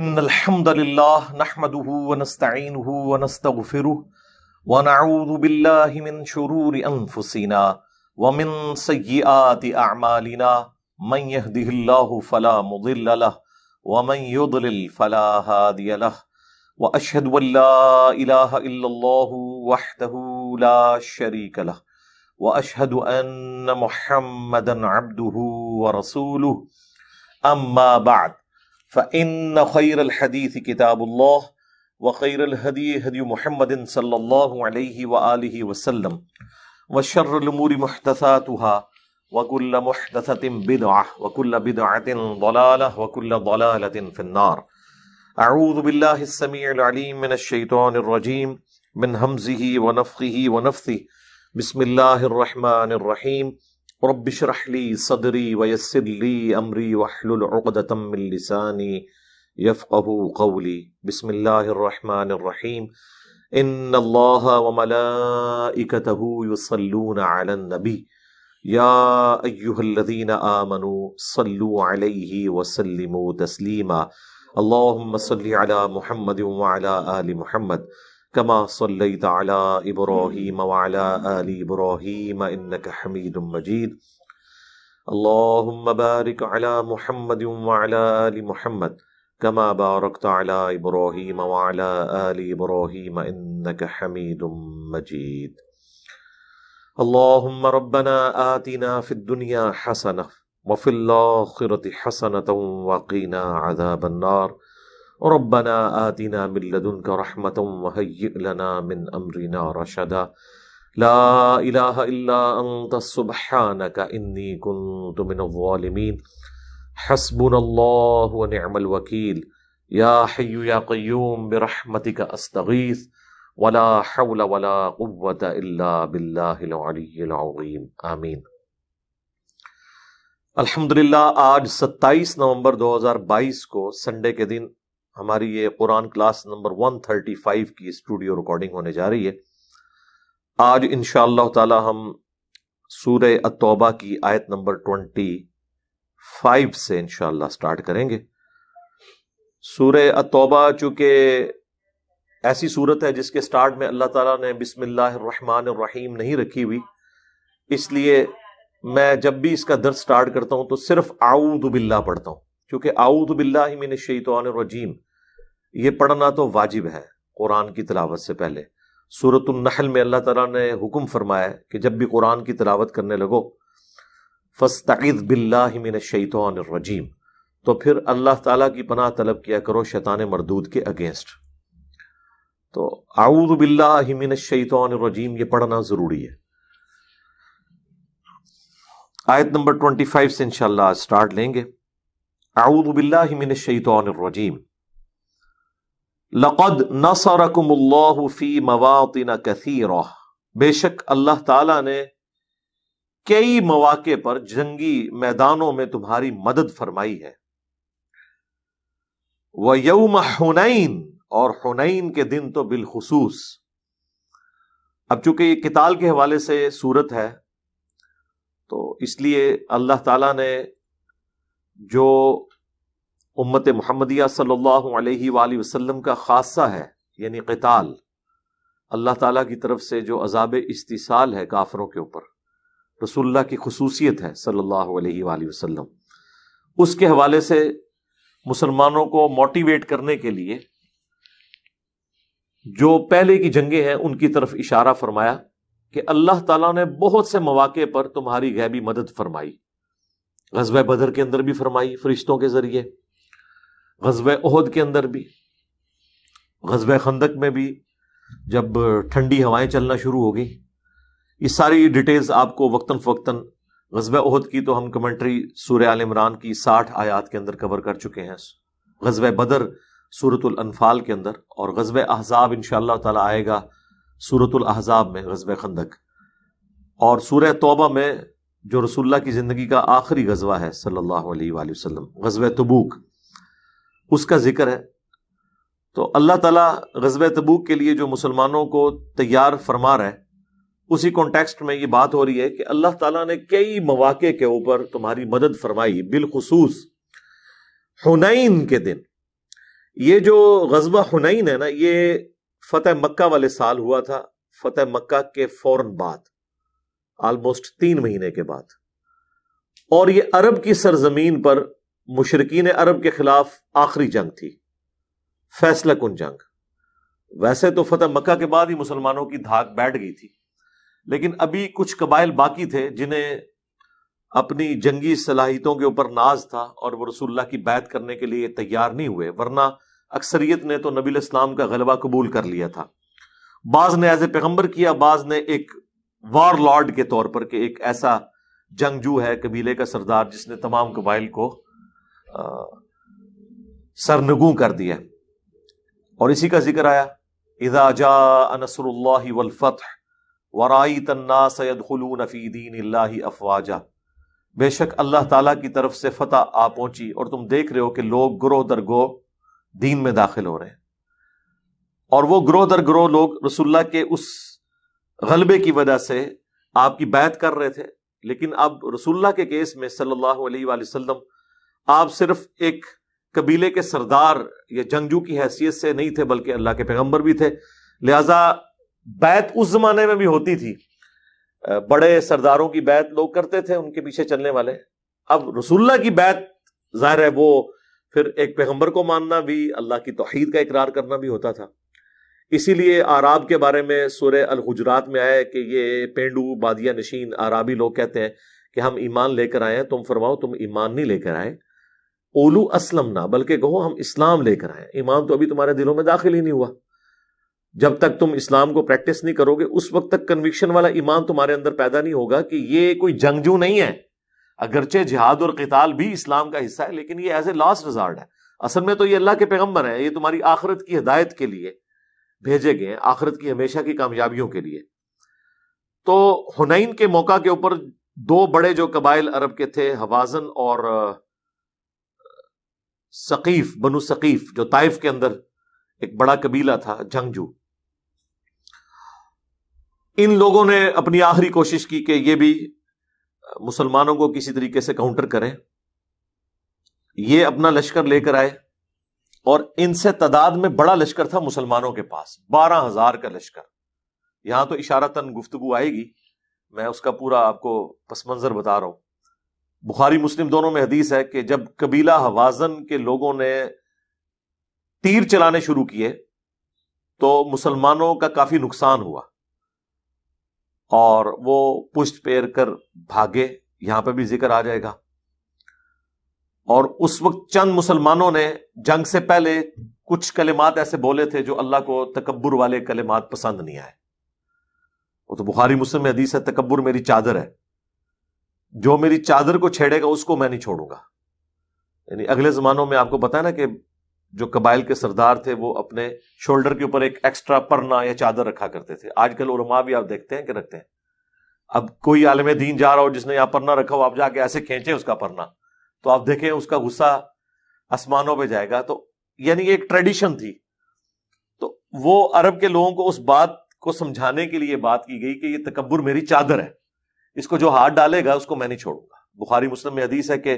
إن الحمد لله نحمده ونستعينه ونستغفره ونعوذ بالله من شرور أنفسنا ومن سيئات أعمالنا من يهده الله فلا مضل له ومن يضلل فلا هادي له وأشهد أن لا إله إلا الله وحده لا شريك له وأشهد أن محمدا عبده ورسوله أما بعد فإن خير الحديث كتاب الله وخير الهدي هدي محمد صلى الله عليه وآله وسلم وشر الأمور محدثاتها وكل محدثة بدعة وكل بدعة ضلالة وكل ضلالة في النار. أعوذ بالله السميع العليم من الشيطان الرجيم من همزه ونفخه ونفثه. بسم الله الرحمن الرحيم. رب اشرح لي صدري ويسر لي امري واحلل عقدة من لساني يفقهوا قولي. بسم الله الرحمن الرحيم. ان الله وملائكته يصلون على النبي يا ايها الذين آمنوا صلوا عليه وسلموا تسليما. اللهم صل على محمد وعلى آل محمد كما صليت على إبراهيم وعلى آل إبراهيم إنك حميد مجيد. اللهم بارك على محمد وعلى آل محمد كما باركت على إبراهيم وعلى آل إبراهيم إنك حميد مجيد. اللهم ربنا آتنا في الدنيا حسنة وفي الآخرة حسنة وقنا عذاب النار. ربنا آتنا من لدنك رحمة وهيئ لنا من أمرنا رشدا. لا إله إلا أنت سبحانك إني كنت من الظالمين. حسبنا الله ونعم الوكيل. يا حي يا قيوم برحمتك أستغيث ولا حول ولا قوة إلا بالله العلي العظيم. آمین. الحمدللہ آج 27 نومبر 2022 کو سنڈے کے دن ہماری یہ قرآن کلاس نمبر 135 کی اسٹوڈیو ریکارڈنگ ہونے جا رہی ہے. آج انشاءاللہ تعالی ہم سورہ التوبہ کی آیت نمبر 25 سے انشاءاللہ سٹارٹ کریں گے. سورہ التوبہ چونکہ ایسی صورت ہے جس کے سٹارٹ میں اللہ تعالیٰ نے بسم اللہ الرحمن الرحیم نہیں رکھی ہوئی، اس لیے میں جب بھی اس کا درس سٹارٹ کرتا ہوں تو صرف اعوذ باللہ پڑھتا ہوں، کیونکہ اعوذ باللہ من الشیطان الرجیم یہ پڑھنا تو واجب ہے قرآن کی تلاوت سے پہلے. سورۃ النحل میں اللہ تعالیٰ نے حکم فرمایا کہ جب بھی قرآن کی تلاوت کرنے لگو فاستعذ باللہ من الشیطان الرجیم، تو پھر اللہ تعالیٰ کی پناہ طلب کیا کرو شیطان مردود کے اگینسٹ. تو اعوذ باللہ من الشیطان الرجیم یہ پڑھنا ضروری ہے. آیت نمبر 25 سے انشاءاللہ آج سٹارٹ لیں گے. اعوذ باللہ من الشیطان الرجیم. لقد نصرکم اللہ فی مواطن کثیرہ، بے شک اللہ تعالیٰ نے کئی مواقع پر جنگی میدانوں میں تمہاری مدد فرمائی ہے. وَيَوْمَ حُنَيْن، اور حنین کے دن تو بالخصوص. اب چونکہ یہ قتال کے حوالے سے صورت ہے تو اس لیے اللہ تعالیٰ نے جو امت محمدیہ صلی اللہ علیہ وآلہ وسلم کا خاصہ ہے یعنی قتال، اللہ تعالیٰ کی طرف سے جو عذاب استیصال ہے کافروں کے اوپر، رسول اللہ کی خصوصیت ہے صلی اللہ علیہ وآلہ وسلم، اس کے حوالے سے مسلمانوں کو موٹیویٹ کرنے کے لیے جو پہلے کی جنگیں ہیں ان کی طرف اشارہ فرمایا کہ اللہ تعالیٰ نے بہت سے مواقع پر تمہاری غیبی مدد فرمائی. غزوہ بدر کے اندر بھی فرمائی فرشتوں کے ذریعے، غزوہ احد کے اندر بھی، غزوہ خندق میں بھی جب ٹھنڈی ہوائیں چلنا شروع ہو گئی. یہ ساری ڈیٹیلز آپ کو وقتاً فوقتاً، غزوہ احد کی تو ہم کمنٹری سورہ آل عمران کی 60 آیات کے اندر کور کر چکے ہیں، غزوہ بدر سورۃ الانفال کے اندر، اور غزوہ احزاب انشاءاللہ تعالی آئے گا سورۃ الاحزاب میں، غزوہ خندق، اور سورہ توبہ میں جو رسول اللہ کی زندگی کا آخری غزوہ ہے صلی اللہ علیہ وآلہ وسلم، غزوہ تبوک، اس کا ذکر ہے. تو اللہ تعالیٰ غزوہ تبوک کے لیے جو مسلمانوں کو تیار فرما رہا ہے، اسی کانٹیکسٹ میں یہ بات ہو رہی ہے کہ اللہ تعالیٰ نے کئی مواقع کے اوپر تمہاری مدد فرمائی، بالخصوص حنین کے دن. یہ جو غزوہ حنین ہے نا، یہ فتح مکہ والے سال ہوا تھا، فتح مکہ کے فوراً بعد، آلموسٹ 3 مہینے کے بعد، اور یہ عرب کی سرزمین پر مشرکین عرب کے خلاف آخری جنگ تھی، فیصلہ کن جنگ۔ ویسے تو فتح مکہ کے بعد ہی مسلمانوں کی دھاک بیٹھ گئی تھی، لیکن ابھی کچھ قبائل باقی تھے جنہیں اپنی جنگی صلاحیتوں کے اوپر ناز تھا، اور وہ رسول اللہ کی بیعت کرنے کے لیے تیار نہیں ہوئے، ورنہ اکثریت نے تو نبی علیہ السلام کا غلبہ قبول کر لیا تھا۔ بعض نے ایز اے پیغمبر کیا، بعض نے ایک وار لارڈ کے طور پر، کہ ایک ایسا جنگجو ہے قبیلے کا سردار جس نے تمام قبائل کو سرنگوں کر دیا۔ اور اسی کا ذکر آیا، اذا جاء نصر اللہ والفتح ورأیت الناس يدخلون فی دین اللہ افواجا، بے شک اللہ تعالیٰ کی طرف سے فتح آ پہنچی اور تم دیکھ رہے ہو کہ لوگ گروہ در گروہ دین میں داخل ہو رہے ہیں۔ اور وہ گروہ در گروہ لوگ رسول اللہ کے اس غلبے کی وجہ سے آپ کی بیعت کر رہے تھے، لیکن اب رسول اللہ کے کیس میں صلی اللہ علیہ وآلہ وسلم آپ صرف ایک قبیلے کے سردار یا جنگجو کی حیثیت سے نہیں تھے، بلکہ اللہ کے پیغمبر بھی تھے، لہذا بیعت اس زمانے میں بھی ہوتی تھی، بڑے سرداروں کی بیعت لوگ کرتے تھے، ان کے پیچھے چلنے والے۔ اب رسول اللہ کی بیعت ظاہر ہے وہ پھر ایک پیغمبر کو ماننا بھی، اللہ کی توحید کا اقرار کرنا بھی ہوتا تھا۔ اسی لیے اعراب کے بارے میں سورہ الحجرات میں آیا کہ یہ پینڈو بادیہ نشین اعرابی لوگ کہتے ہیں کہ ہم ایمان لے کر آئے ہیں، تم فرماؤ تم ایمان نہیں لے کر آئے، اولو اسلمنا، بلکہ کہو ہم اسلام لے کر آئے، ایمان تو ابھی تمہارے دلوں میں داخل ہی نہیں ہوا۔ جب تک تم اسلام کو پریکٹس نہیں کرو گے اس وقت تک کنوکشن والا ایمان تمہارے اندر پیدا نہیں ہوگا کہ یہ کوئی جنگجو نہیں ہے، اگرچہ جہاد اور قتال بھی اسلام کا حصہ ہے، لیکن یہ ایز اے لاسٹ ریزارٹ ہے، اصل میں تو یہ اللہ کے پیغمبر ہیں، یہ تمہاری آخرت کی ہدایت کے لیے بھیجے گئے ہیں، آخرت کی ہمیشہ کی کامیابیوں کے لیے۔ تو حنین کے موقع کے اوپر 2 بڑے جو قبائل عرب کے تھے، حوازن اور ثقیف، بنو ثقیف، جو طائف کے اندر ایک بڑا قبیلہ تھا جنگجو، ان لوگوں نے اپنی آخری کوشش کی کہ یہ بھی مسلمانوں کو کسی طریقے سے کاؤنٹر کریں۔ یہ اپنا لشکر لے کر آئے، اور ان سے تعداد میں بڑا لشکر تھا مسلمانوں کے پاس، 12,000 کا لشکر۔ یہاں تو اشارتاً گفتگو آئے گی، میں اس کا پورا آپ کو پس منظر بتا رہا ہوں۔ بخاری مسلم دونوں میں حدیث ہے کہ جب قبیلہ حوازن کے لوگوں نے تیر چلانے شروع کیے تو مسلمانوں کا کافی نقصان ہوا، اور وہ پشت پھیر کر بھاگے، یہاں پہ بھی ذکر آ جائے گا۔ اور اس وقت چند مسلمانوں نے جنگ سے پہلے کچھ کلمات ایسے بولے تھے جو اللہ کو تکبر والے کلمات پسند نہیں آئے۔ وہ تو بخاری مسلم میں حدیث ہے، تکبر میری چادر ہے، جو میری چادر کو چھیڑے گا اس کو میں نہیں چھوڑوں گا۔ یعنی اگلے زمانوں میں آپ کو پتا ہے نا کہ جو قبائل کے سردار تھے وہ اپنے شولڈر کے اوپر ایک ایکسٹرا پرنا یا چادر رکھا کرتے تھے۔ آج کل علماء بھی آپ دیکھتے ہیں کہ رکھتے ہیں۔ اب کوئی عالم دین جا رہا ہو جس نے یہاں پرنا رکھا ہو، آپ جا کے ایسے کھینچیں اس کا پرنا تو آپ دیکھیں اس کا غصہ آسمانوں پہ جائے گا۔ تو یعنی ایک ٹریڈیشن تھی، تو وہ عرب کے لوگوں کو اس بات کو سمجھانے کے لیے بات کی گئی کہ یہ تکبر میری چادر ہے، اس کو جو ہاتھ ڈالے گا اس کو میں نہیں چھوڑوں گا۔ بخاری مسلم میں حدیث ہے کہ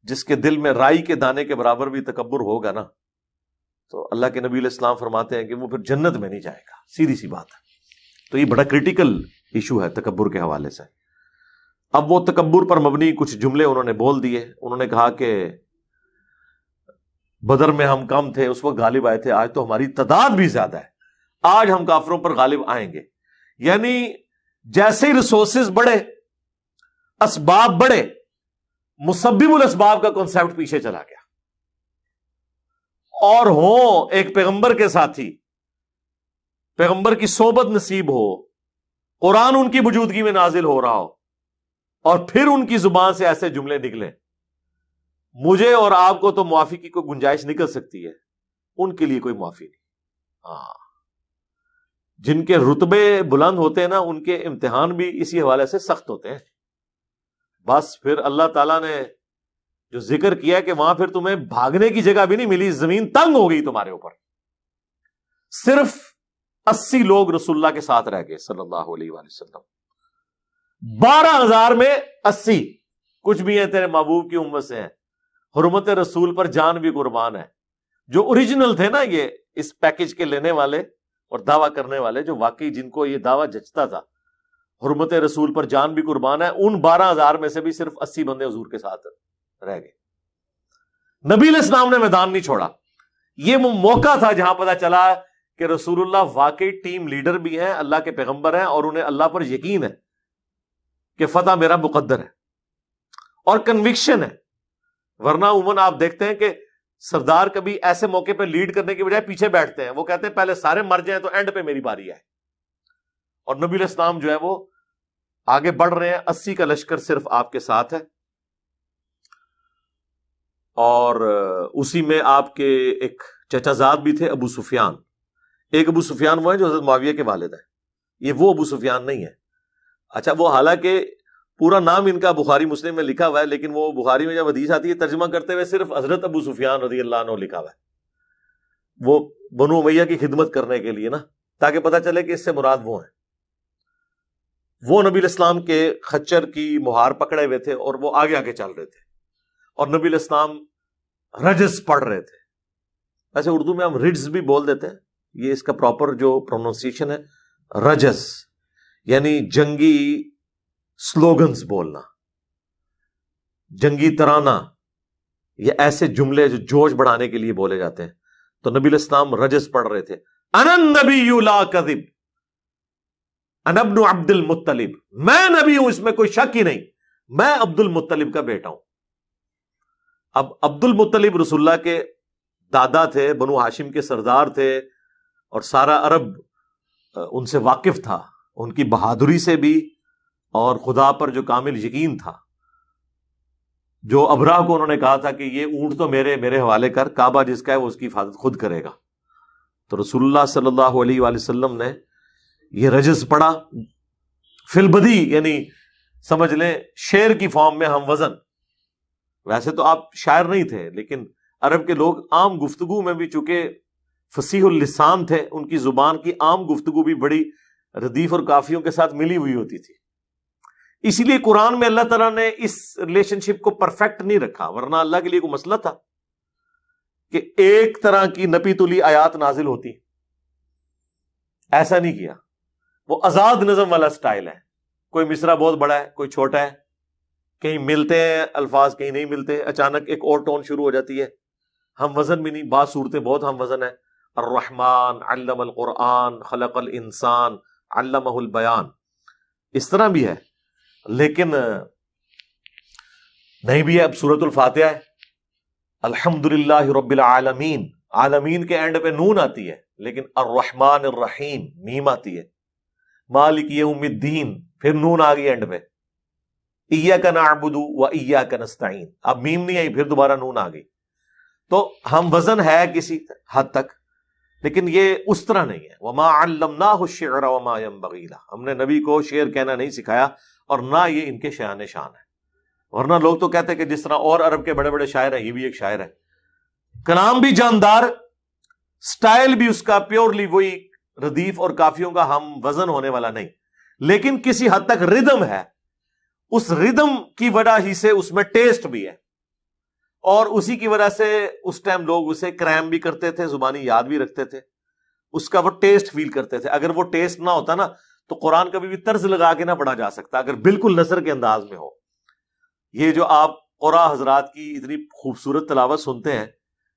جس کے دل میں رائی کے دانے کے برابر بھی تکبر ہوگا نا، تو اللہ کے نبی علیہ السلام فرماتے ہیں کہ وہ پھر جنت میں نہیں جائے گا، سیدھی سی بات ہے۔ تو یہ بڑا کریٹیکل ایشو ہے تکبر کے حوالے سے۔ اب وہ تکبر پر مبنی کچھ جملے انہوں نے بول دیے۔ انہوں نے کہا کہ بدر میں ہم کم تھے، اس وقت غالب آئے تھے، آج تو ہماری تعداد بھی زیادہ ہے، آج ہم کافروں پر غالب آئیں گے۔ یعنی جیسے ہی ریسورسز بڑھے، اسباب بڑھے، مسبب الاسباب کا کنسیپٹ پیچھے چلا گیا، اور ہوں ایک پیغمبر کے ساتھی، پیغمبر کی صحبت نصیب ہو، قرآن ان کی موجودگی میں نازل ہو رہا ہو، اور پھر ان کی زبان سے ایسے جملے نکلیں، مجھے اور آپ کو تو معافی کی کوئی گنجائش نکل سکتی ہے، ان کے لیے کوئی معافی نہیں۔ ہاں، جن کے رتبے بلند ہوتے ہیں نا، ان کے امتحان بھی اسی حوالے سے سخت ہوتے ہیں۔ بس پھر اللہ تعالیٰ نے جو ذکر کیا کہ وہاں پھر تمہیں بھاگنے کی جگہ بھی نہیں ملی، زمین تنگ ہو گئی تمہارے اوپر۔ صرف 80 لوگ رسول اللہ کے ساتھ رہ گئے صلی اللہ علیہ وآلہ وسلم۔ 12,000 میں 80 کچھ بھی ہیں تیرے محبوب کی امت سے ہیں، حرمت رسول پر جان بھی قربان ہے۔ جو اوریجنل تھے نا یہ اس پیکج کے لینے والے اور دعویٰ کرنے والے، جو واقعی جن کو یہ دعویٰ جچتا تھا حرمت رسول پر جان بھی قربان ہے، ان 12,000 میں سے بھی صرف 80 بندے حضور کے ساتھ رہ گئے. نبی علیہ السلام نے میدان نہیں چھوڑا. یہ وہ موقع تھا جہاں پتہ چلا کہ رسول اللہ واقعی ٹیم لیڈر بھی ہیں، اللہ کے پیغمبر ہیں، اور انہیں اللہ پر یقین ہے کہ فتح میرا مقدر ہے اور کنوکشن ہے. ورنہ عموماً آپ دیکھتے ہیں کہ سردار کبھی ایسے موقع پہ لیڈ کرنے کے بجائے پیچھے بیٹھتے ہیں. وہ کہتے ہیں پہلے سارے مر جائیں تو اینڈ پہ میری باری ہے. اور نبی علیہ السلام جو ہے وہ آگے بڑھ رہے ہیں، 80 کا لشکر صرف آپ کے ساتھ ہے. اور اسی میں آپ کے ایک چچا زاد بھی تھے، ابو سفیان. ایک ابو سفیان وہ ہیں جو حضرت معاویہ کے والد ہیں، یہ وہ ابو سفیان نہیں ہے. اچھا، وہ حالانکہ پورا نام ان کا بخاری مسلم میں لکھا ہوا ہے، لیکن وہ بخاری میں جب حدیث آتی ہے ترجمہ کرتے ہوئے صرف حضرت ابو سفیان رضی اللہ عنہ لکھا ہوا ہے. وہ بنو امیہ کی خدمت کرنے کے لیے نا، تاکہ پتہ چلے کہ اس سے مراد وہ ہیں. وہ نبی علیہ السلام کے خچر کی مہار پکڑے ہوئے تھے اور وہ آگے آگے چل رہے تھے، اور نبی علیہ السلام رجز پڑھ رہے تھے. ایسے اردو میں ہم رجز بھی بول دیتے ہیں، یہ اس کا پراپر جو پروننسیشن ہے رجز، یعنی جنگی سلوگنز بولنا، جنگی ترانہ، یہ ایسے جملے جو جوش بڑھانے کے لیے بولے جاتے ہیں. تو نبی علیہ السلام رجز پڑھ رہے تھے. انا النبی لا کذب انا ابن عبد المطلب، میں نبی ہوں، اس میں کوئی شک ہی نہیں، میں عبد المطلب کا بیٹا ہوں. اب عبد المطلب رسول اللہ کے دادا تھے، بنو ہاشم کے سردار تھے، اور سارا عرب ان سے واقف تھا، ان کی بہادری سے بھی اور خدا پر جو کامل یقین تھا. جو ابراہ کو انہوں نے کہا تھا کہ یہ اونٹ تو میرے حوالے کر، کعبہ جس کا ہے وہ اس کی حفاظت خود کرے گا. تو رسول اللہ صلی اللہ علیہ وآلہ وسلم نے یہ رجز پڑھا فی البدی، یعنی سمجھ لیں شعر کی فارم میں ہم وزن. ویسے تو آپ شاعر نہیں تھے، لیکن عرب کے لوگ عام گفتگو میں بھی چونکہ فصیح اللسان تھے، ان کی زبان کی عام گفتگو بھی بڑی ردیف اور قافیوں کے ساتھ ملی ہوئی ہوتی تھی. اسی لیے قرآن میں اللہ تعالیٰ نے اس ریلیشن شپ کو پرفیکٹ نہیں رکھا، ورنہ اللہ کے لیے کوئی مسئلہ تھا کہ ایک طرح کی نپی تلی آیات نازل ہوتی. ایسا نہیں کیا. وہ آزاد نظم والا سٹائل ہے، کوئی مصرع بہت بڑا ہے، کوئی چھوٹا ہے، کہیں ملتے ہیں الفاظ کہیں نہیں ملتے، اچانک ایک اور ٹون شروع ہو جاتی ہے. ہم وزن بھی نہیں، بعض صورتیں بہت ہم وزن ہے. الرحمن علم القرآن خلق الانسان علمہ البیان، اس طرح بھی ہے. لیکن نہیں بھی ہے. اب سورۃ الفاتحہ ہے، الحمدللہ رب العالمین، عالمین کے اینڈ پہ نون آتی ہے، لیکن الرحمن الرحیم میم آتی ہے. مالک یوم الدین، پھر نون آ گئی اینڈ پہ. ایاک نعبد و ایاک نستعین، اب میم نہیں آئی، پھر دوبارہ نون آ گئی. تو ہم وزن ہے کسی حد تک، لیکن یہ اس طرح نہیں ہے. وما علمناہ الشعر وما ينبغی لہ، ہم نے نبی کو شعر کہنا نہیں سکھایا، اور نہ یہ ان کے شان شان ہے. ورنہ لوگ تو کہتے ہیں کہ جس طرح اور عرب کے بڑے بڑے شاعر ہیں، یہ بھی ایک شاعر ہے. کلام بھی جاندار، سٹائل بھی اس کا پیورلی وہی ردیف اور کافیوں کا ہم وزن ہونے والا نہیں، لیکن کسی حد تک ردم ہے. اس ردم کی وجہ ہی سے اس میں ٹیسٹ بھی ہے، اور اسی کی وجہ سے اس ٹائم لوگ اسے کریم بھی کرتے تھے، زبانی یاد بھی رکھتے تھے، اس کا وہ ٹیسٹ فیل کرتے تھے. اگر وہ ٹیسٹ نہ ہوتا نا تو قرآن کبھی بھی طرز لگا کے نہ پڑھا جا سکتا، اگر بالکل نثر کے انداز میں ہو. یہ جو آپ قرآ حضرات کی اتنی خوبصورت تلاوت سنتے ہیں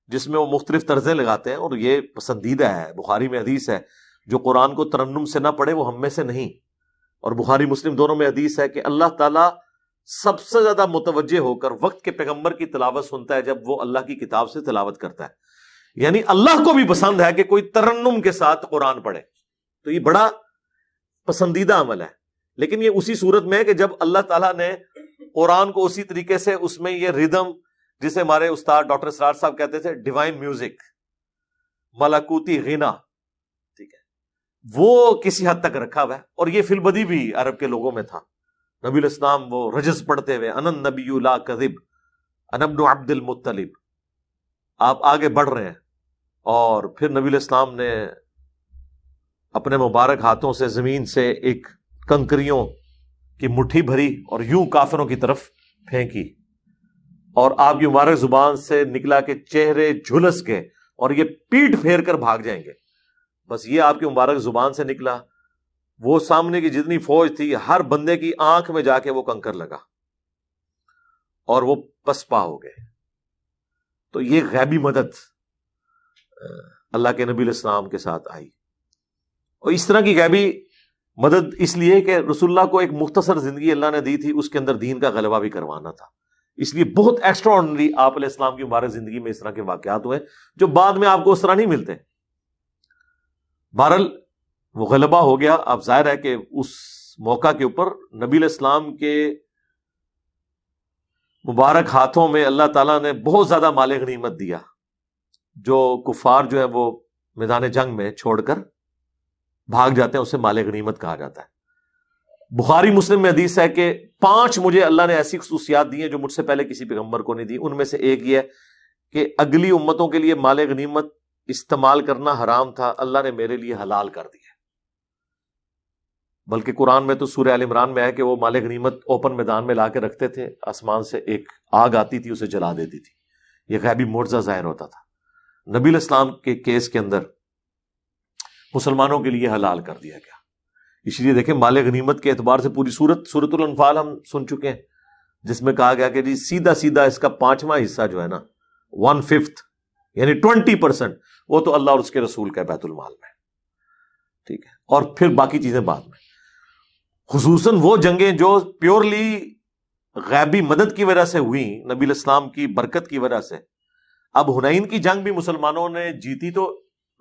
جس میں وہ مختلف طرزیں لگاتے ہیں، اور یہ پسندیدہ ہے. بخاری میں حدیث ہے جو قرآن کو ترنم سے نہ پڑھے وہ ہم میں سے نہیں. اور بخاری مسلم دونوں میں حدیث ہے کہ اللہ تعالیٰ سب سے زیادہ متوجہ ہو کر وقت کے پیغمبر کی تلاوت سنتا ہے جب وہ اللہ کی کتاب سے تلاوت کرتا ہے. یعنی اللہ کو بھی پسند ہے کہ کوئی ترنم کے ساتھ قرآن پڑھے، تو یہ بڑا پسندیدہ عمل ہے. لیکن یہ اسی صورت میں ہے کہ جب اللہ تعالیٰ نے قرآن کو اسی طریقے سے اس میں یہ ردم، جسے ہمارے استاد ڈاکٹر اسرار صاحب کہتے تھے ڈیوائن میوزک، ملکوتی غنا، ٹھیک ہے، وہ کسی حد تک رکھا ہوا ہے. اور یہ فی البدی بھی عرب کے لوگوں میں تھا. نبی علیہ السلام وہ رجز پڑھتے ہوئے انا النبی لا کذب انا ابن عبد المطلب، آپ آگے بڑھ رہے ہیں. اور پھر نبی علیہ السلام نے اپنے مبارک ہاتھوں سے زمین سے ایک کنکریوں کی مٹھی بھری اور یوں کافروں کی طرف پھینکی، اور آپ کی مبارک زبان سے نکلا کہ چہرے جھلس گئے اور یہ پیٹ پھیر کر بھاگ جائیں گے. بس یہ آپ کی مبارک زبان سے نکلا، وہ سامنے کی جتنی فوج تھی ہر بندے کی آنکھ میں جا کے وہ کنکر لگا اور وہ پسپا ہو گئے. تو یہ غیبی مدد اللہ کے نبی علیہ السلام کے ساتھ آئی. اور اس طرح کی غیبی مدد اس لیے کہ رسول اللہ کو ایک مختصر زندگی اللہ نے دی تھی، اس کے اندر دین کا غلبہ بھی کروانا تھا. اس لیے بہت ایکسٹرا آرڈنری آپ علیہ السلام کی مبارک زندگی میں اس طرح کے واقعات ہوئے جو بعد میں آپ کو اس طرح نہیں ملتے. بہرحال وہ غلبہ ہو گیا. اب ظاہر ہے کہ اس موقع کے اوپر نبی علیہ السلام کے مبارک ہاتھوں میں اللہ تعالیٰ نے بہت زیادہ مال غنیمت دیا، جو کفار جو ہے وہ میدان جنگ میں چھوڑ کر بھاگ جاتے ہیں، اسے مال غنیمت کہا جاتا ہے. بخاری مسلم میں حدیث ہے کہ 5 مجھے اللہ نے ایسی خصوصیات دی ہیں جو مجھ سے پہلے کسی پیغمبر کو نہیں دی. ان میں سے ایک یہ ہے کہ اگلی امتوں کے لیے مال غنیمت استعمال کرنا حرام تھا، اللہ نے میرے لیے حلال کر دیا. بلکہ قرآن میں تو سورہ آل عمران میں ہے کہ وہ مال غنیمت اوپن میدان میں لا کے رکھتے تھے، آسمان سے ایک آگ آتی تھی اسے جلا دیتی تھی. یہ غیبی معجزہ ظاہر ہوتا تھا. نبی علیہ السلام کے کیس کے اندر مسلمانوں کے لیے حلال کر دیا گیا. اس لیے دیکھیں مال غنیمت کے اعتبار سے پوری سورۃ الانفال ہم سن چکے ہیں، جس میں کہا گیا کہ جی سیدھا سیدھا اس کا 5واں حصہ جو ہے نا 1/5 یعنی 20% وہ تو اللہ اور اس کے رسول کا بیت المال میں. ٹھیک ہے، اور پھر باقی چیزیں بعد میں. خصوصاً وہ جنگیں جو پیورلی غیبی مدد کی وجہ سے ہوئی، نبی علیہ السلام کی برکت کی وجہ سے. اب حنین کی جنگ بھی مسلمانوں نے جیتی تو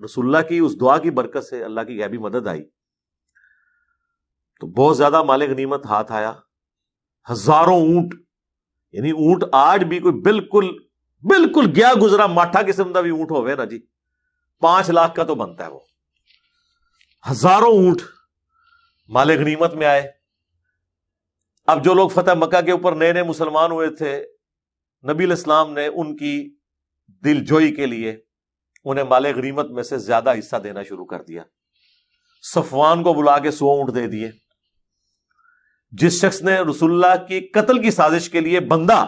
رسول اللہ کی اس دعا کی برکت سے اللہ کی غیبی مدد آئی. تو بہت زیادہ مال غنیمت ہاتھ آیا. ہزاروں اونٹ، یعنی اونٹ آج بھی کوئی بالکل گیا گزرا ماٹھا قسم کا بھی اونٹ ہوئے نا جی 5 لاکھ کا تو بنتا ہے. وہ ہزاروں اونٹ مال غنیمت میں آئے. اب جو لوگ فتح مکہ کے اوپر نئے نئے مسلمان ہوئے تھے، نبی علیہ السلام نے ان کی دل جوئی کے لیے انہیں مال غنیمت میں سے زیادہ حصہ دینا شروع کر دیا. صفوان کو بلا کے 100 اونٹ دے دیے. جس شخص نے رسول اللہ کی قتل کی سازش کے لیے بندہ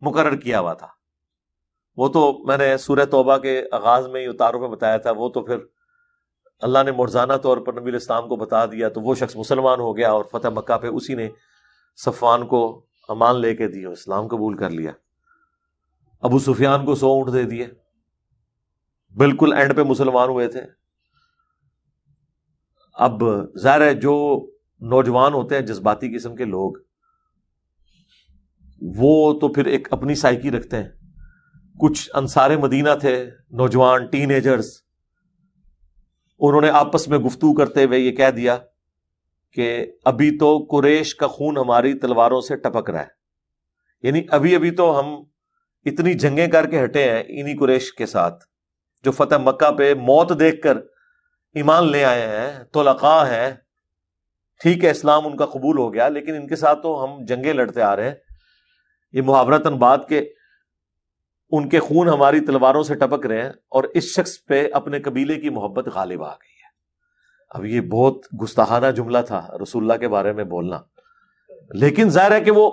مقرر کیا ہوا تھا، وہ تو میں نے سورہ توبہ کے آغاز میں ہی تعارف میں بتایا تھا، وہ تو پھر اللہ نے مرزانہ طور پر نبی علیہ السلام کو بتا دیا تو وہ شخص مسلمان ہو گیا، اور فتح مکہ پہ اسی نے صفوان کو امان لے کے دی اور اسلام قبول کر لیا. ابو سفیان کو 100 اونٹ دے دیے، بالکل اینڈ پہ مسلمان ہوئے تھے. اب ظاہر ہے جو نوجوان ہوتے ہیں جذباتی قسم کے لوگ، وہ تو پھر ایک اپنی سائیکی رکھتے ہیں. کچھ انصار مدینہ تھے، نوجوان ٹین ایجرز، انہوں نے آپس میں گفتگو کرتے ہوئے یہ کہہ دیا کہ ابھی تو قریش کا خون ہماری تلواروں سے ٹپک رہا ہے. یعنی ابھی تو ہم اتنی جنگیں کر کے ہٹے ہیں انہی قریش کے ساتھ جو فتح مکہ پہ موت دیکھ کر ایمان لے آئے ہیں، طلقاء ہیں. ٹھیک ہے اسلام ان کا قبول ہو گیا، لیکن ان کے ساتھ تو ہم جنگیں لڑتے آ رہے ہیں. یہ محاورتاً بات کہ ان کے خون ہماری تلواروں سے ٹپک رہے ہیں، اور اس شخص پہ اپنے قبیلے کی محبت غالب آ گئی ہے. اب یہ بہت گستاخانہ جملہ تھا رسول اللہ کے بارے میں بولنا، لیکن ظاہر ہے کہ وہ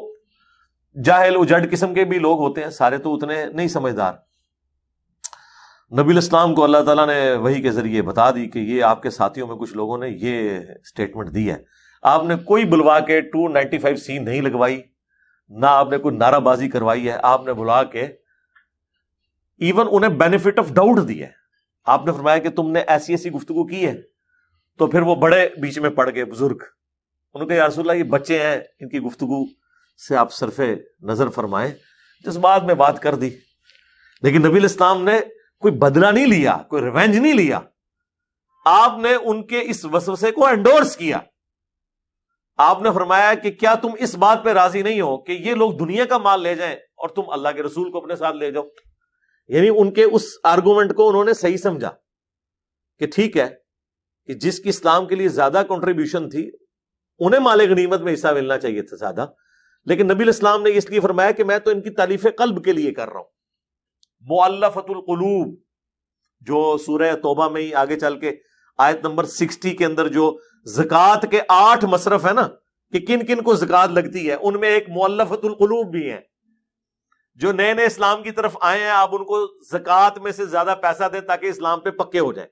جاہل اجڑ قسم کے بھی لوگ ہوتے ہیں، سارے تو اتنے نہیں سمجھدار. نبی علیہ السلام کو اللہ تعالیٰ نے وحی کے ذریعے بتا دی کہ یہ آپ کے ساتھیوں میں کچھ لوگوں نے یہ سٹیٹمنٹ دی ہے. آپ نے کوئی بلوا کے 295C نہیں لگوائی، نہ آپ نے کوئی نعرہ بازی کروائی ہے. آپ نے بلا کے ایون انہیں بینیفٹ آف ڈاؤٹ دی ہے. آپ نے فرمایا کہ تم نے ایسی ایسی گفتگو کی ہے. تو پھر وہ بڑے بیچ میں پڑ گئے بزرگ، انہوں نے کہا یا رسول اللہ یہ بچے ہیں، ان کی گفتگو سے آپ صرف نظر فرمائیں. جس بات میں بات کر دی، لیکن نبی علیہ السلام نے کوئی بدلہ نہیں لیا، کوئی ریونج نہیں لیا. آپ نے ان کے اس وسوسے کو انڈورس کیا. آپ نے فرمایا کہ کیا تم اس بات پہ راضی نہیں ہو کہ یہ لوگ دنیا کا مال لے جائیں اور تم اللہ کے رسول کو اپنے ساتھ لے جاؤ. یعنی ان کے اس آرگومنٹ کو انہوں نے صحیح سمجھا کہ ٹھیک ہے کہ جس کی اسلام کے لیے زیادہ کنٹریبیوشن تھی انہیں مال غنیمت میں حصہ ملنا چاہیے تھا زیادہ، لیکن نبی علیہ السلام نے اس لیے فرمایا کہ میں تو ان کی تالیف قلب کے لیے کر رہا ہوں. مؤلفۃ القلوب جو سورہ توبہ میں ہی آگے چل کے آیت نمبر 60 کے اندر جو زکوٰۃ کے 8 مصرف ہے نا کہ کن کن کو زکوٰۃ لگتی ہے، ان میں ایک مؤلفۃ القلوب بھی ہے جو نئے نئے اسلام کی طرف آئے ہیں آپ ان کو زکوٰۃ میں سے زیادہ پیسہ دیں تاکہ اسلام پہ پکے ہو جائیں،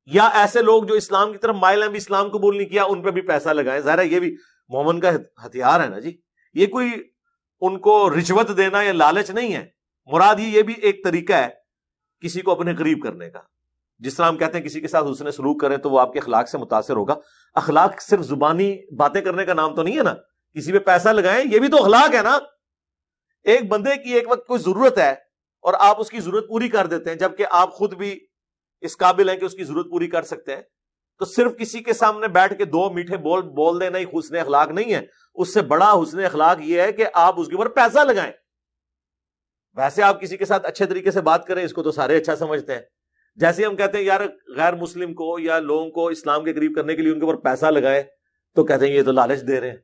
یا ایسے لوگ جو اسلام کی طرف مائل ہیں بھی اسلام قبول نہیں کیا ان پہ بھی پیسہ لگائیں. ظاہر ہے یہ بھی مومن کا ہتھیار ہے نا جی. یہ کوئی ان کو رشوت دینا یا لالچ نہیں ہے، مراد یہ بھی ایک طریقہ ہے کسی کو اپنے قریب کرنے کا. جس طرح ہم کہتے ہیں کسی کے ساتھ حسن سلوک کریں تو وہ آپ کے اخلاق سے متاثر ہوگا. اخلاق صرف زبانی باتیں کرنے کا نام تو نہیں ہے نا. کسی پہ پیسہ لگائیں یہ بھی تو اخلاق ہے نا. ایک بندے کی ایک وقت کوئی ضرورت ہے اور آپ اس کی ضرورت پوری کر دیتے ہیں جبکہ آپ خود بھی اس قابل ہیں کہ اس کی ضرورت پوری کر سکتے ہیں، تو صرف کسی کے سامنے بیٹھ کے دو میٹھے بول دینا ہی حسن اخلاق نہیں ہے. اس سے بڑا حسن اخلاق یہ ہے کہ آپ اس کے اوپر پیسہ لگائیں. ویسے آپ کسی کے ساتھ اچھے طریقے سے بات کریں اس کو تو سارے اچھا سمجھتے ہیں. جیسے ہم کہتے ہیں یار غیر مسلم کو یا لوگوں کو اسلام کے قریب کرنے کے لیے ان کے اوپر پیسہ لگائے تو کہتے ہیں یہ تو لالچ دے رہے ہیں.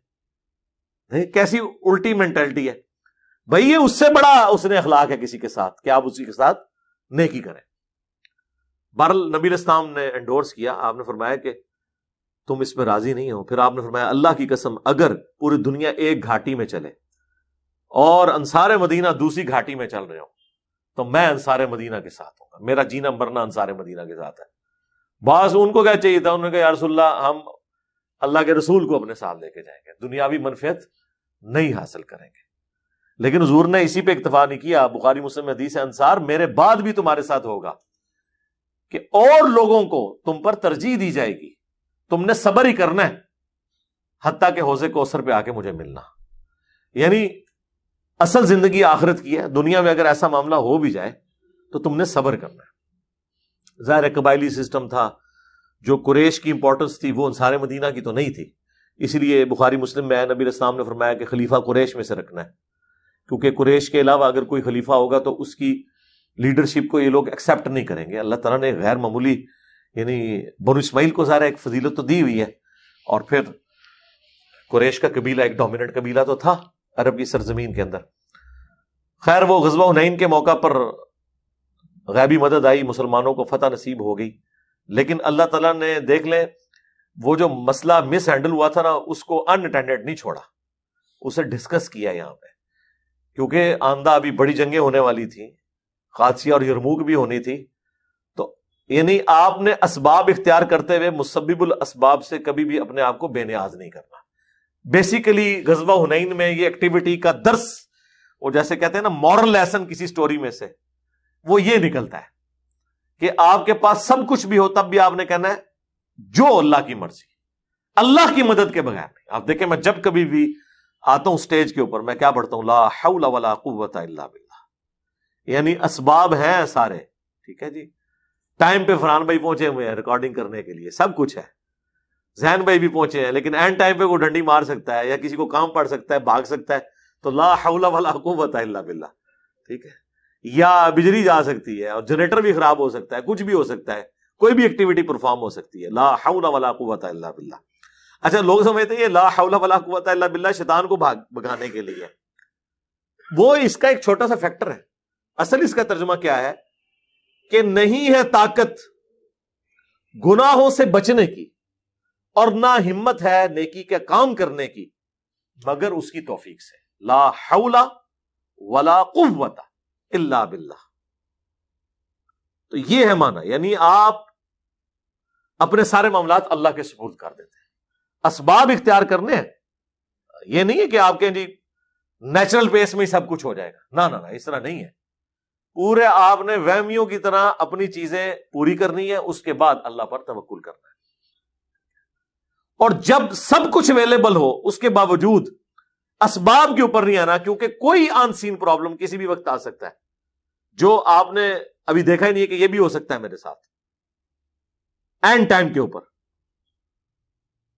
نہیں، کیسی الٹی مینٹلٹی ہے بھائی. یہ اس سے بڑا حسن اخلاق ہے کسی کے ساتھ کہ آپ اسی کے ساتھ نیکی کریں. بہرحال نبی علیہ السلام نے انڈورس کیا. آپ نے فرمایا کہ تم اس پہ راضی نہیں ہو. پھر آپ نے فرمایا اللہ کی قسم اگر پوری دنیا ایک گھاٹی میں چلے اور انصار مدینہ دوسری گھاٹی میں چل رہے ہوں تو میں انصار مدینہ کے ساتھ ہوں گا. میرا جینا مرنا انصار مدینہ کے ساتھ ہے. بعض ان کو کیا چاہیے تھا، انہوں نے کہا یا رسول اللہ ہم اللہ کے رسول کو اپنے ساتھ لے کے جائیں گے، دنیاوی منفعت نہیں حاصل کریں گے. لیکن حضور نے اسی پہ اکتفا نہیں کیا. بخاری مسلم میں حدیث ہے انصار میرے بعد بھی تمہارے ساتھ ہوگا کہ اور لوگوں کو تم پر ترجیح دی جائے گی، تم نے صبر ہی کرنا ہے حتیٰ کہ حوض کوثر پہ آ کے مجھے ملنا. یعنی اصل زندگی آخرت کی ہے. دنیا میں اگر ایسا معاملہ ہو بھی جائے تو تم نے صبر کرنا ہے. ظاہر قبائلی سسٹم تھا، جو قریش کی امپورٹنس تھی وہ انصار مدینہ کی تو نہیں تھی. اسی لیے بخاری مسلم میں نبی علیہ السلام نے فرمایا کہ خلیفہ قریش میں سے رکھنا ہے، کیونکہ قریش کے علاوہ اگر کوئی خلیفہ ہوگا تو اس کی لیڈرشپ کو یہ لوگ ایکسپٹ نہیں کریں گے. اللہ تعالیٰ نے غیر معمولی یعنی بنو اسماعیل کو ظاہر ایک فضیلت تو دی ہوئی ہے، اور پھر قریش کا قبیلہ ایک ڈومیننٹ قبیلہ تو تھا عرب کی سرزمین کے اندر. خیر وہ غزوہ حنین کے موقع پر غیبی مدد آئی، مسلمانوں کو فتح نصیب ہو گئی. لیکن اللہ تعالیٰ نے دیکھ لیں وہ جو مسئلہ مس ہینڈل ہوا تھا نا اس کو ان اٹینڈڈ نہیں چھوڑا، اسے ڈسکس کیا یہاں پہ، کیونکہ آندہ ابھی بڑی جنگیں ہونے والی تھیں، قادسیہ اور یرموک بھی ہونی تھی. تو یعنی آپ نے اسباب اختیار کرتے ہوئے مسبب الاسباب سے کبھی بھی اپنے آپ کو بے نیاز نہیں کرنا. بیسیکلی غزوہ حنین میں یہ ایکٹیویٹی کا درس، وہ جیسے کہتے ہیں نا مورل لیسن کسی سٹوری میں سے، وہ یہ نکلتا ہے کہ آپ کے پاس سب کچھ بھی ہو تب بھی آپ نے کہنا ہے جو اللہ کی مرضی، اللہ کی مدد کے بغیر نہیں. آپ دیکھیں میں جب کبھی بھی آتا ہوں سٹیج کے اوپر میں کیا پڑھتا ہوں، لا حول ولا قوت الا باللہ. یعنی اسباب ہیں سارے، ٹھیک ہے جی. ٹائم پہ فرحان بھائی پہنچے ہوئے ہیں ریکارڈنگ کرنے کے لیے، سب کچھ ہے. ذہن بھائی بھی پہنچے ہیں، لیکن اینڈ ٹائم پہ وہ ڈنڈی مار سکتا ہے یا کسی کو کام پڑ سکتا ہے، بھاگ سکتا ہے. تو لا حول ولا قوت الا باللہ، ٹھیک ہے. یا بجلی جا سکتی ہے اور جنریٹر بھی خراب ہو سکتا ہے، کچھ بھی ہو سکتا ہے، کوئی بھی ایکٹیویٹی پرفارم ہو سکتی ہے. لا حول ولا قوت الا باللہ. اچھا لوگ سمجھتے ہیں یہ لا حول ولا قوت الا باللہ شیطان کو بھگانے کے لیے، وہ اس کا ایک چھوٹا سا فیکٹر ہے. اصل اس کا ترجمہ کیا ہے کہ نہیں ہے طاقت گناہوں سے بچنے کی اور نہ ہمت ہے نیکی کے کام کرنے کی مگر اس کی توفیق سے. لا حول ولا قوت الا باللہ. تو یہ ہے معنی، یعنی آپ اپنے سارے معاملات اللہ کے سپرد کر دیتے ہیں. اسباب اختیار کرنے ہیں، یہ نہیں ہے کہ آپ کے جی نیچرل پیس میں ہی سب کچھ ہو جائے گا، نہ اس طرح نہیں ہے. پورے آپ نے وہمیوں کی طرح اپنی چیزیں پوری کرنی ہے، اس کے بعد اللہ پر توکل کرنا ہے. اور جب سب کچھ اویلیبل ہو اس کے باوجود اسباب کے اوپر نہیں آنا، کیونکہ کوئی آن سین پرابلم کسی بھی وقت آ سکتا ہے جو آپ نے ابھی دیکھا ہی نہیں ہے کہ یہ بھی ہو سکتا ہے میرے ساتھ. اینڈ ٹائم کے اوپر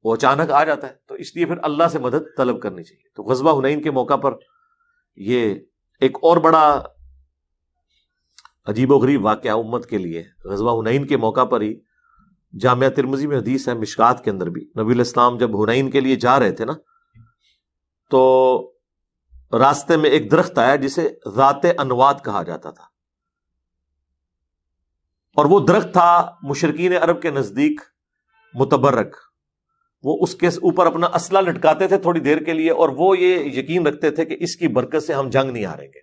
وہ اچانک آ جاتا ہے، تو اس لیے پھر اللہ سے مدد طلب کرنی چاہیے. تو غزوہ حنین کے موقع پر یہ ایک اور بڑا عجیب و غریب واقعہ امت کے لیے. غزوہ حنین کے موقع پر ہی جامعہ ترمذی میں حدیث ہے، مشکات کے اندر بھی، نبی علیہ السلام جب حنین کے لیے جا رہے تھے نا تو راستے میں ایک درخت آیا جسے ذات انوات کہا جاتا تھا، اور وہ درخت تھا مشرکین عرب کے نزدیک متبرک. وہ اس کے اوپر اپنا اسلحہ لٹکاتے تھے تھوڑی دیر کے لیے، اور وہ یہ یقین رکھتے تھے کہ اس کی برکت سے ہم جنگ نہیں ہاریں گے۔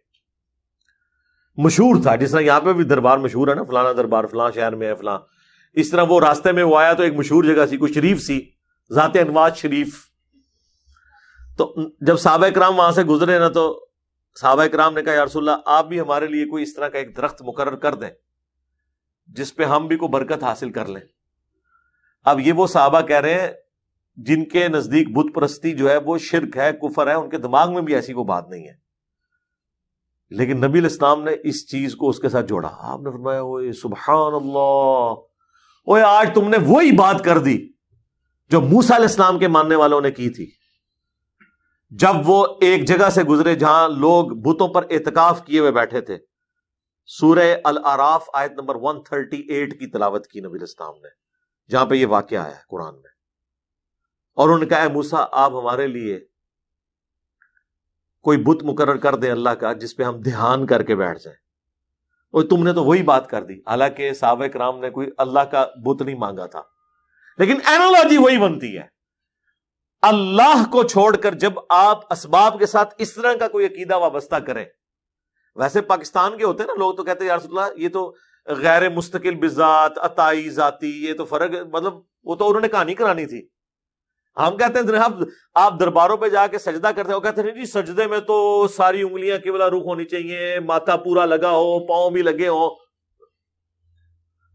مشہور تھا، جس طرح یہاں پہ بھی دربار مشہور ہے نا، فلانا دربار فلاں شہر میں ہے فلاں، اس طرح وہ راستے میں وہ آیا تو ایک مشہور جگہ سی، کوئی شریف سی، ذات انواج شریف۔ تو جب صحابہ کرام وہاں سے گزرے نا، تو صحابہ کرام نے کہا یا رسول اللہ آپ بھی ہمارے لیے کوئی اس طرح کا ایک درخت مقرر کر دیں جس پہ ہم بھی کوئی برکت حاصل کر لیں۔ اب یہ وہ صحابہ کہہ رہے ہیں جن کے نزدیک بت پرستی جو ہے وہ شرک ہے، کفر ہے، ان کے دماغ میں بھی ایسی کوئی بات نہیں ہے، لیکن نبی علیہ السلام نے اس چیز کو اس کے ساتھ جوڑا۔ آپ نے فرمایا اوئے سبحان اللہ، اوئے آج تم نے وہی بات کر دی جو موسیٰ علیہ السلام کے ماننے والوں نے کی تھی جب وہ ایک جگہ سے گزرے جہاں لوگ بتوں پر اعتکاف کیے ہوئے بیٹھے تھے۔ سورہ الاعراف آیت نمبر 138 کی تلاوت کی نبی علیہ السلام نے، جہاں پہ یہ واقعہ آیا ہے قرآن میں، اور انہوں نے کہا اے موسیٰ آپ ہمارے لیے کوئی بت مقرر کر دیں اللہ کا جس پہ ہم دھیان کر کے بیٹھ جائیں۔ اور تم نے تو وہی بات کر دی، حالانکہ صحابہ کرام نے کوئی اللہ کا بت نہیں مانگا تھا، لیکن اینالوجی وہی بنتی ہے۔ اللہ کو چھوڑ کر جب آپ اسباب کے ساتھ اس طرح کا کوئی عقیدہ وابستہ کریں، ویسے پاکستان کے ہوتے ہیں نا لوگ تو کہتے ہیں یا رسول اللہ یہ تو غیر مستقل بذات، عطائی ذاتی، یہ تو فرق، مطلب وہ تو انہوں نے کہانی کرانی تھی۔ ہم کہتے ہیں جناب آپ درباروں پہ جا کے سجدہ کرتے ہیں، وہ کہتے ہیں جی سجدے میں تو ساری انگلیاں قبلہ رخ ہونی چاہیے، ماتھا پورا لگا ہو، پاؤں بھی لگے ہو۔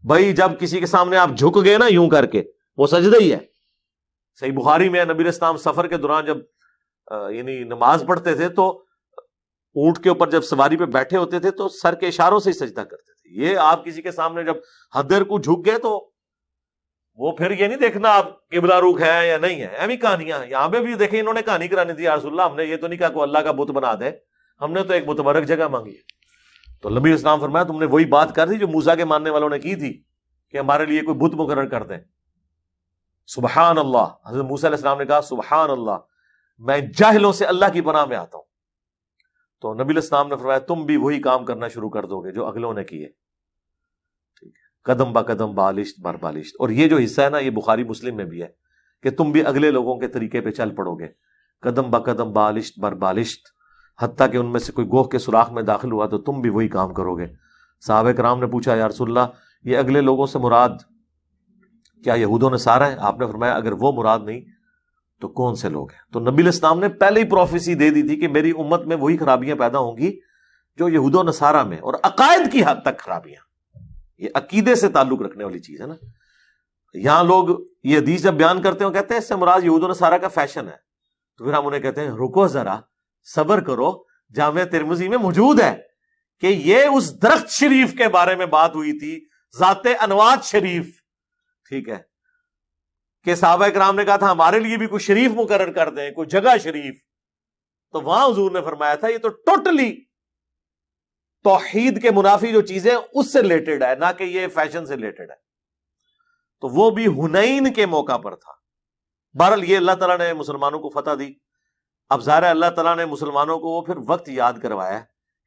بھائی جب کسی کے سامنے آپ جھک گئے نا یوں کر کے، وہ سجدہ ہی ہے۔ صحیح بخاری میں نبی علیہ السلام سفر کے دوران جب یعنی نماز پڑھتے تھے تو اونٹ کے اوپر جب سواری پہ بیٹھے ہوتے تھے تو سر کے اشاروں سے ہی سجدہ کرتے تھے۔ یہ آپ کسی کے سامنے جب حدر کو جھک گئے تو وہ پھر یہ نہیں دیکھنا آپ قبلہ رخ ہے یا نہیں ہے، ایویں کہانیاں یہاں پہ بھی دیکھیں، انہوں نے کہانی کرانی تھی یا رسول اللہ ہم نے یہ تو نہیں کہا کو اللہ کا بت بنا دے، ہم نے تو ایک متبرک جگہ مانگی ہے۔ تو نبی اسلام فرمایا تم نے وہی بات کر دی جو موسیٰ کے ماننے والوں نے کی تھی کہ ہمارے لیے کوئی بت مقرر کر دیں۔ سبحان اللہ، حضرت موسیٰ علیہ السلام نے کہا سبحان اللہ، میں جاہلوں سے اللہ کی پناہ میں آتا ہوں۔ تو نبی علیہ السلام نے فرمایا تم بھی وہی کام کرنا شروع کر دو گے جو اگلوں نے کیے، ٹھیک ہے، قدم با قدم بالشت بر بالشت۔ اور یہ جو حصہ ہے نا یہ بخاری مسلم میں بھی ہے کہ تم بھی اگلے لوگوں کے طریقے پہ چل پڑو گے، قدم با قدم بالشت بر بالشت، حتیٰ کہ ان میں سے کوئی گوہ کے سوراخ میں داخل ہوا تو تم بھی وہی کام کرو گے۔ صحابہ کرام نے پوچھا یا رسول اللہ یہ اگلے لوگوں سے مراد کیا یہود و نصارہ ہیں؟ آپ نے فرمایا اگر وہ مراد نہیں تو کون سے لوگ ہیں؟ تو نبی علیہ السلام نے پہلے ہی پروفیسی دے دی تھی کہ میری امت میں وہی خرابیاں پیدا ہوں گی جو یہود و نصارہ میں، اور عقائد کی حد تک خرابیاں، یہ عقیدے سے تعلق رکھنے والی چیز ہے نا۔ یہاں لوگ یہ حدیث جب بیان کرتے ہیں کہتے ہیں اس سے مراد یہود و نصارہ کا فیشن ہے، تو پھر ہم انہیں کہتے ہیں رکو ذرا صبر کرو، جامع ترمذی میں موجود ہے کہ یہ اس درخت شریف کے بارے میں بات ہوئی تھی، ذات انواج شریف، ٹھیک ہے، کہ صحابہ کرام نے کہا تھا ہمارے لیے بھی کوئی شریف مقرر کر دیں، کوئی جگہ شریف، تو وہاں حضور نے فرمایا تھا یہ تو ٹوٹلی توحید کے منافی جو چیزیں اس سے ریلیٹڈ ہے، نہ کہ یہ فیشن سے ریلیٹڈ ہے۔ تو وہ بھی حنین کے موقع پر تھا۔ بہرحال یہ اللہ تعالیٰ نے مسلمانوں کو فتح دی۔ اب ظاہر ہے اللہ تعالیٰ نے مسلمانوں کو وہ پھر وقت یاد کروایا،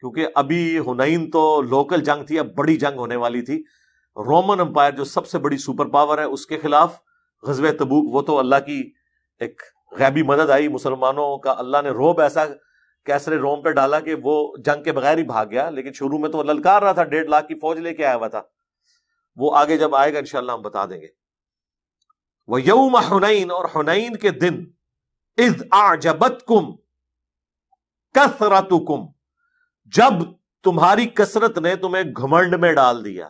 کیونکہ ابھی حنین تو لوکل جنگ تھی، اب بڑی جنگ ہونے والی تھی۔ رومن امپائر جو سب سے بڑی سپر پاور ہے اس کے خلاف غزوہ تبوک، وہ تو اللہ کی ایک غیبی مدد آئی، مسلمانوں کا اللہ نے روب ایسا کیسرے روم پہ ڈالا کہ وہ جنگ کے بغیر ہی بھاگ گیا، لیکن شروع میں تو للکار رہا تھا، 1.5 لاکھ کی فوج لے کے آیا ہوا تھا، وہ آگے جب آئے گا انشاءاللہ ہم بتا دیں گے۔ وَيَوْمَ حُنَيْن، اور حنین کے دن، اِذْ أَعْجَبَتْكُمْ كَثْرَتُكُمْ، جب تمہاری کثرت نے تمہیں گھمنڈ میں ڈال دیا،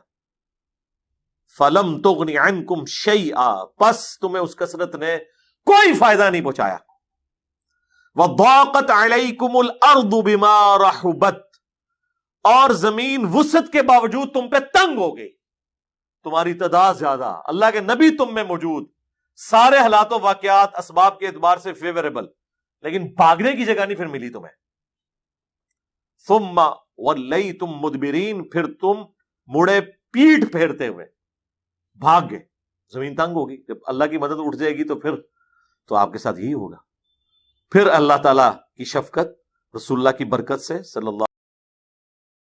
فَلَمْ تُغْنِ عَنْكُمْ شَيْئًا، پس تمہیں اس کثرت نے کوئی فائدہ نہیں پہنچایا، وَضَاقَتْ عَلَيْكُمُ الْأَرْضُ بِمَا رَحُبَتْ، اور زمین وسعت کے باوجود تم پہ تنگ ہو گئی، تمہاری تعداد زیادہ، اللہ کے نبی تم میں موجود، سارے حالات و واقعات اسباب کے اعتبار سے فیوریبل، لیکن بھاگنے کی جگہ نہیں پھر ملی تمہیں۔ ثُمَّ وَلَّيْتُمْ مُدْبِرِينَ، پھر تم مڑے پیٹ پھیرتے ہوئے بھاگ گئے، زمین تنگ ہوگی، جب اللہ کی مدد اٹھ جائے گی تو پھر تو آپ کے ساتھ یہی ہوگا۔ پھر اللہ تعالیٰ کی شفقت، رسول اللہ کی برکت سے صلی اللہ